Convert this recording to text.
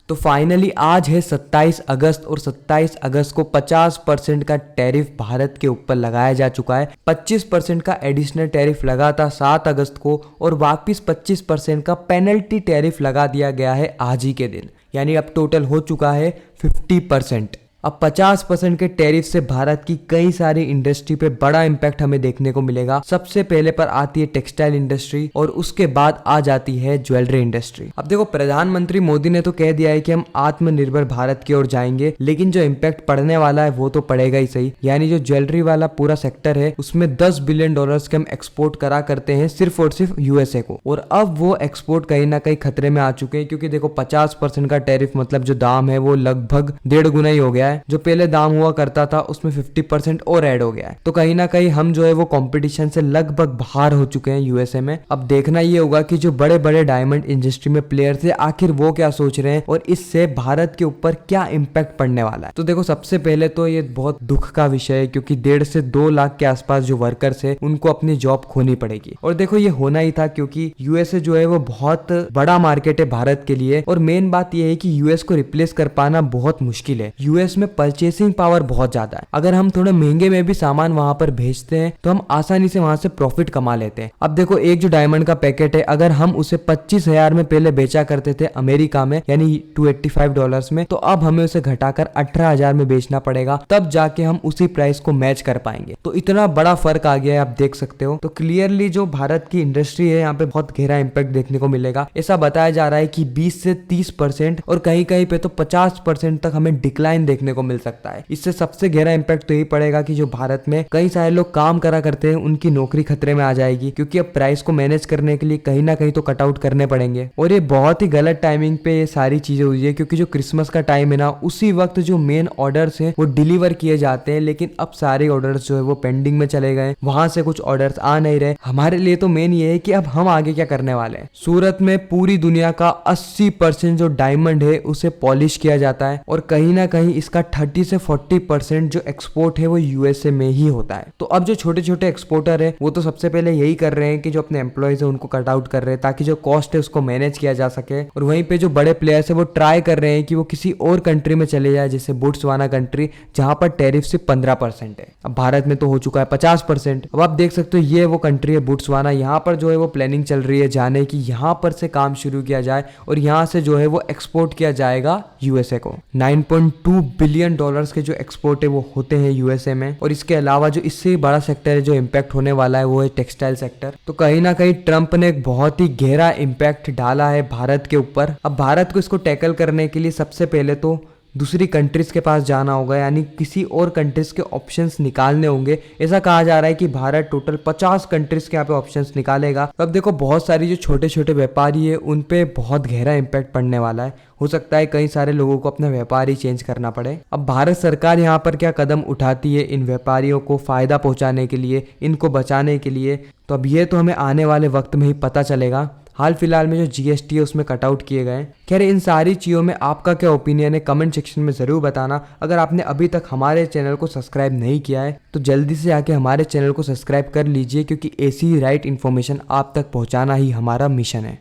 तो फाइनली आज है 27 अगस्त और 27 अगस्त को 50% का टैरिफ भारत के ऊपर लगाया जा चुका है। 25% का एडिशनल टैरिफ लगा था 7 अगस्त को और वापिस 25% का पेनल्टी टैरिफ लगा दिया गया है आज ही के दिन, यानी अब टोटल हो चुका है 50%। अब 50% के टैरिफ से भारत की कई सारी इंडस्ट्री पे बड़ा इम्पैक्ट हमें देखने को मिलेगा। सबसे पहले पर आती है टेक्सटाइल इंडस्ट्री और उसके बाद आ जाती है ज्वेलरी इंडस्ट्री। अब देखो, प्रधानमंत्री मोदी ने तो कह दिया है कि हम आत्मनिर्भर भारत की ओर जाएंगे, लेकिन जो इम्पैक्ट पड़ने वाला है वो तो पड़ेगा ही सही। यानी जो ज्वेलरी वाला पूरा सेक्टर है उसमें $10 बिलियन के हम एक्सपोर्ट करा करते हैं सिर्फ और सिर्फ यूएसए को, और अब वो एक्सपोर्ट कहीं ना कहीं खतरे में आ चुके हैं, क्योंकि देखो 50% का टैरिफ मतलब जो दाम है वो लगभग 1.5 गुना ही हो गया है। जो पहले दाम हुआ करता था उसमें 50% और ऐड हो गया है। तो कहीं ना कहीं हम जो है वो कंपटीशन से लगभग बाहर हो चुके हैं यूएसए में। अब देखना ये होगा कि जो बड़े बड़े डायमंड इंडस्ट्री में प्लेयर्स है आखिर वो क्या सोच रहे हैं और इससे भारत के ऊपर क्या इम्पैक्ट पड़ने वाला है। तो देखो, सबसे पहले तो ये बहुत दुख का विषय है, क्योंकि 1.5 से 2 लाख के आसपास जो वर्कर्स है उनको अपनी जॉब खोनी पड़ेगी। और देखो, ये होना ही था, क्योंकि यूएसए जो है वो बहुत बड़ा मार्केट है भारत के लिए, और मेन बात यह है कि यूएस को रिप्लेस कर पाना बहुत मुश्किल है। यूएस में परचेसिंग पावर बहुत ज्यादा है। अगर हम थोड़े महंगे में भी सामान वहां पर भेजते हैं तो हम आसानी से वहां से प्रॉफिट कमा लेते हैं। अब देखो, एक जो डायमंड का पैकेट है अगर हम उसे 25,000 में पहले बेचा करते थे अमेरिका में, यानी $285 में, तो अब हमें उसे घटाकर 18,000 में बेचना पड़ेगा, तब जाके हम उसी प्राइस को मैच कर पाएंगे। तो इतना बड़ा फर्क आ गया है, आप देख सकते हो। तो क्लियरली जो भारत की इंडस्ट्री है यहाँ पे बहुत गहरा इंपैक्ट देखने को मिलेगा। ऐसा बताया जा रहा है कि 20 से 30% और कहीं कहीं पे तो 50% तक हमें डिक्लाइन देखने को मिल सकता है। इससे सबसे गहरा इंपैक्ट तो यही पड़ेगा कि जो भारत में कई सारे लोग काम करा करते हैं उनकी नौकरी खतरे में आ जाएगी, क्योंकि अब प्राइस को मैनेज करने के लिए कहीं ना कहीं तो कट आउट करने पड़ेंगे। और ये बहुत ही गलत टाइमिंग पे ये सारी चीजें हुई है, क्योंकि जो क्रिसमस का टाइम है ना, उसी वक्त जो मेन ऑर्डर्स हैं वो डिलीवर किए जाते हैं, लेकिन अब सारे ऑर्डर्स जो है वो पेंडिंग में चले गए, वहां से कुछ ऑर्डर्स आ नहीं रहे। हमारे लिए तो मेन ये है कि अब हम आगे क्या करने वाले हैं। सूरत में पूरी दुनिया का 80% जो डायमंड है उसे पॉलिश किया जाता है, और कहीं ना कहीं इसका 30 से 40% जो एक्सपोर्ट है वो यूएसए में ही होता है। तो अब जो छोटे छोटे एक्सपोर्टर है वो तो सबसे पहले यही कर रहे हैं कि जो अपने एम्प्लॉयज है उनको कट आउट कर रहे हैं, ताकि जो कॉस्ट है उसको मैनेज किया जा सके। और वहीं पे जो बड़े प्लेयर्स है वो ट्राई कर रहे हैं कि वो किसी और कंट्री में चले जाए, जैसे बोट्सवाना कंट्री, जहां पर टैरिफ सिर्फ 15% है। अब भारत में तो हो चुका है 50%। अब आप देख सकते हो ये वो कंट्री है बोट्सवाना, यहाँ पर जो है वो प्लानिंग चल रही है जाने की, यहाँ पर से काम शुरू किया जाए और यहाँ से जो है वो एक्सपोर्ट किया जाएगा यूएसए को। $9.2 बिलियन के जो एक्सपोर्ट है वो होते हैं यूएसए में। और इसके अलावा जो इससे बड़ा सेक्टर है जो इम्पैक्ट होने वाला है वो है टेक्सटाइल सेक्टर। तो कहीं ना कहीं ट्रंप ने एक बहुत ही गहरा इम्पैक्ट डाला है भारत के ऊपर। अब भारत को इसको टैकल करने के लिए सबसे पहले तो दूसरी कंट्रीज के पास जाना होगा, यानी किसी और कंट्रीज के ऑप्शंस निकालने होंगे। ऐसा कहा जा रहा है कि भारत टोटल 50 कंट्रीज के यहाँ पे ऑप्शंस निकालेगा। अब देखो, बहुत सारी जो छोटे छोटे व्यापारी है उन पे बहुत गहरा इम्पैक्ट पड़ने वाला है। हो सकता है कई सारे लोगों को अपना व्यापार ही चेंज करना पड़े। अब भारत सरकार यहाँ पर क्या कदम उठाती है इन व्यापारियों को फायदा पहुंचाने के लिए, इनको बचाने के लिए, तो अब ये तो हमें आने वाले वक्त में ही पता चलेगा। हाल फिलहाल में जो जीएसटी है उसमें कटआउट किए गए। खैर, इन सारी चीज़ों में आपका क्या ओपिनियन है कमेंट सेक्शन में ज़रूर बताना। अगर आपने अभी तक हमारे चैनल को सब्सक्राइब नहीं किया है तो जल्दी से आके हमारे चैनल को सब्सक्राइब कर लीजिए, क्योंकि ऐसी राइट इन्फॉर्मेशन आप तक पहुंचाना ही हमारा मिशन है।